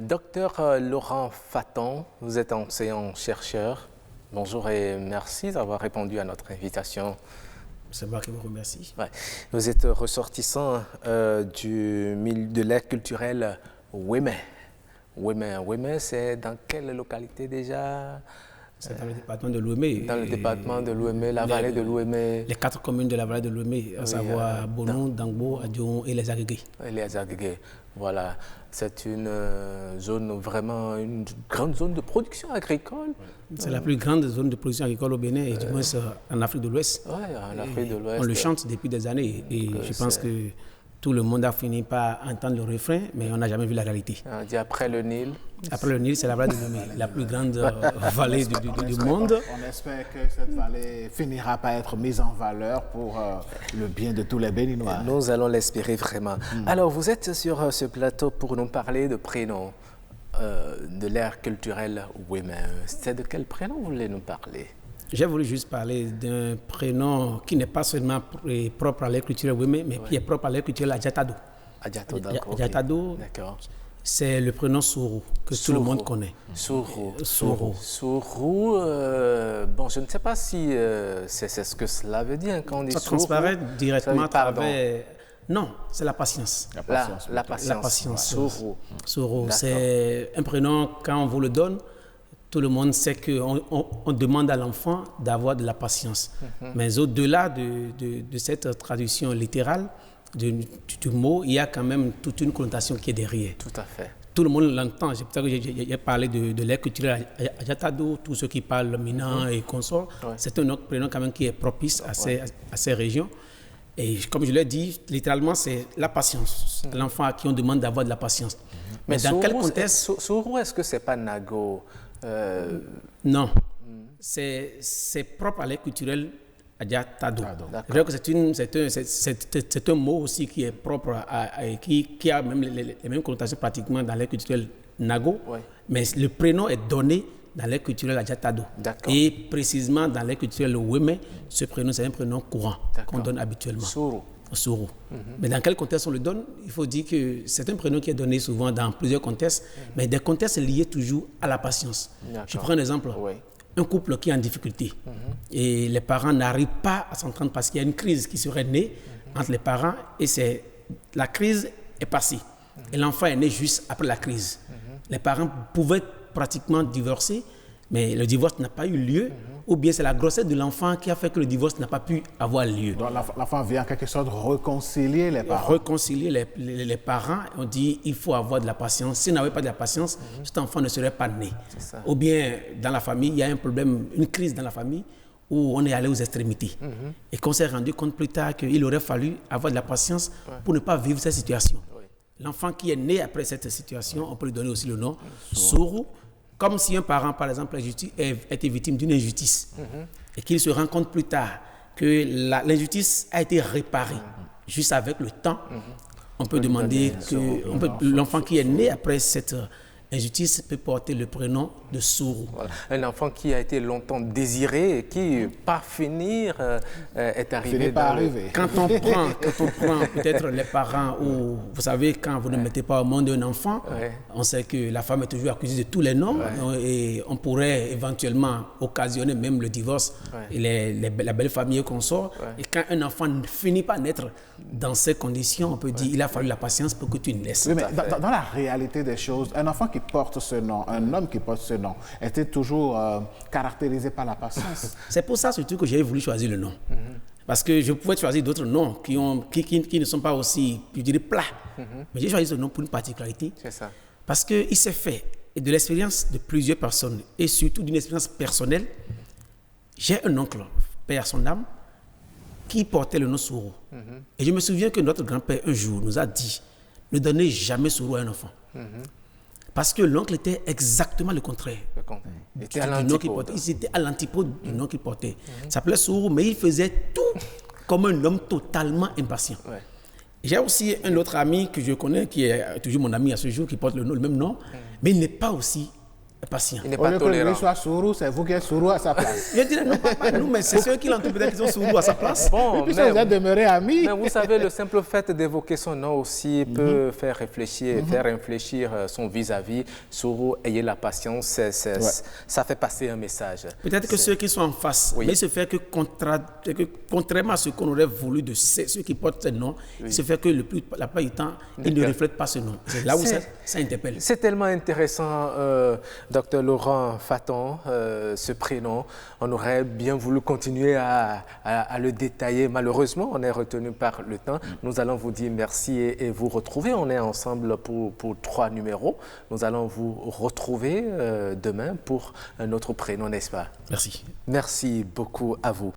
Docteur Laurent Faton, vous êtes enseignant-chercheur. Bonjour et merci d'avoir répondu à notre invitation. C'est moi qui vous remercie. Ouais. Vous êtes ressortissant de l'ère culturelle Ouémé. Ouémé, c'est dans quelle localité déjà? C'est dans le département de l'Ouémé. Dans le département de l'Ouémé, la vallée de l'Ouémé. Les 4 communes de la vallée de l'Ouémé, à savoir Bonon, Dangbo, Adion et les Agégués. Les Agégués, voilà. C'est une zone vraiment, une grande zone de production agricole. C'est la plus grande zone de production agricole au Bénin et du moins en Afrique de l'Ouest. Oui, en Afrique de l'Ouest. On le chante depuis des années et je pense que tout le monde a fini par entendre le refrain, mais on n'a jamais vu la réalité. On dit après le Nil. Après le Nil, c'est la vallée de l'Ouémé, la plus grande vallée du monde. On espère que cette vallée finira par être mise en valeur pour le bien de tous les Béninois. Nous allons l'espérer vraiment. Alors, vous êtes sur ce plateau pour nous parler de prénoms de l'ère culturelle Ouémé. C'est de quel prénom vous voulez nous parler? J'ai voulu juste parler d'un prénom qui n'est pas seulement propre à l'ère culturelle Ouémé, mais qui est propre à l'ère culturelle Adjatado. Adjatado, d'accord. Adjatado, c'est le prénom Sourou, que tout le monde connaît. Sourou. Sourou. Sourou, bon, je ne sais pas si c'est ce que cela veut dire quand on dit ça Sourou. Transparaît directement à travers... Non, c'est la patience. La patience. Sourou, c'est un prénom, quand on vous le donne, tout le monde sait qu'on demande à l'enfant d'avoir de la patience. Mais au-delà de cette traduction littérale du mot, il y a quand même toute une connotation qui est derrière. Tout à fait. Tout le monde l'entend. C'est pour ça que j'ai parlé de l'ère culturelle Adjatado, tous ceux qui parlent Minan et consorts. Ouais. C'est un autre prénom quand même qui est propice à ces régions. Et comme je l'ai dit, littéralement, c'est la patience. L'enfant à qui on demande d'avoir de la patience. Mais dans quel contexte? Sourou, est-ce que c'est pas Nago? Non, c'est propre à l'ère culturelle Adjatado. C'est un mot aussi qui est propre qui a même les mêmes connotations pratiquement dans l'ère culturelle Nago, mais le prénom est donné dans l'ère culturelle Adjatado. Et précisément dans l'ère culturelle Ouémé, ce prénom c'est un prénom courant qu'on donne habituellement. Sourou. Mais dans quel contexte on le donne? Il faut dire que c'est un prénom qui est donné souvent dans plusieurs contextes, mais des contextes liés toujours à la patience. Je prends un exemple. Un couple qui est en difficulté et les parents n'arrivent pas à s'entendre parce qu'il y a une crise qui serait née entre les parents et la crise est passée. Et l'enfant est né juste après la crise. Les parents pouvaient pratiquement divorcer, mais le divorce n'a pas eu lieu, ou bien c'est la grossesse de l'enfant qui a fait que le divorce n'a pas pu avoir lieu. Donc l'enfant vient en quelque sorte réconcilier les parents. Réconcilier les parents, on dit il faut avoir de la patience. S'il n'avait pas de la patience, cet enfant ne serait pas né. Ou bien dans la famille, il y a un problème, une crise dans la famille, où on est allé aux extrémités. Et qu'on s'est rendu compte plus tard qu'il aurait fallu avoir de la patience pour ne pas vivre cette situation. L'enfant qui est né après cette situation, on peut lui donner aussi le nom Sourou. Comme si un parent, par exemple, a été victime d'une injustice et qu'il se rend compte plus tard que l'injustice a été réparée. Juste avec le temps, on peut demander que l'enfant qui est né après cette injustice peut porter le prénom de Sourou. Voilà. Un enfant qui a été longtemps désiré et qui, par finir, est arrivé. Quand on prend peut-être les parents, ou vous savez, quand vous ne mettez pas au monde un enfant, on sait que la femme est toujours accusée de tous les noms et on pourrait éventuellement occasionner même le divorce et la belle famille qu'on sort. Et quand un enfant finit par naître dans ces conditions, on peut dire il a fallu la patience pour que tu naisses. Oui, mais dans la réalité des choses, un enfant qui porte ce nom, un homme qui porte ce nom, était toujours caractérisé par la patience. C'est pour ça surtout que j'ai voulu choisir le nom. Parce que je pouvais choisir d'autres noms qui ne sont pas aussi, je dirais, plats. Mais j'ai choisi ce nom pour une particularité. C'est ça. Parce qu'il s'est fait, et de l'expérience de plusieurs personnes, et surtout d'une expérience personnelle, j'ai un oncle, père à son âme, qui portait le nom Sourou. Et je me souviens que notre grand-père, un jour, nous a dit, ne donnez jamais Sourou à un enfant. Parce que l'oncle était exactement le contraire. Il était à l'antipode du nom qu'il portait. Il s'appelait Sourou, mais il faisait tout comme un homme totalement impatient. J'ai aussi un autre ami que je connais, qui est toujours mon ami à ce jour, qui porte le même nom, mais il n'est pas aussi patient. Il n'est Au pas lieu que tolérant. lui soit sourd, c'est vous qui êtes sourd à sa place. Je dirais non, pas nous, mais c'est ceux qui l'entourent peut-être qui sont sourds à sa place. Bon, Et puis ça, vous êtes demeurés amis. mais vous savez, le simple fait d'évoquer son nom aussi peut faire réfléchir son vis-à-vis. Sourou, ayez la patience, ça fait passer un message. Peut-être que ceux qui sont en face, mais il se fait que, contrairement à ce qu'on aurait voulu de ceux qui portent ce nom, il se fait que la plupart du temps, ils ne reflètent pas ce nom. C'est là où ça interpelle. C'est tellement intéressant, Dr Laurent Faton, ce prénom. On aurait bien voulu continuer à le détailler. Malheureusement, on est retenu par le temps. Nous allons vous dire merci et vous retrouver. On est ensemble pour 3 numéros. Nous allons vous retrouver demain pour un autre prénom, n'est-ce pas? Merci. Merci beaucoup à vous.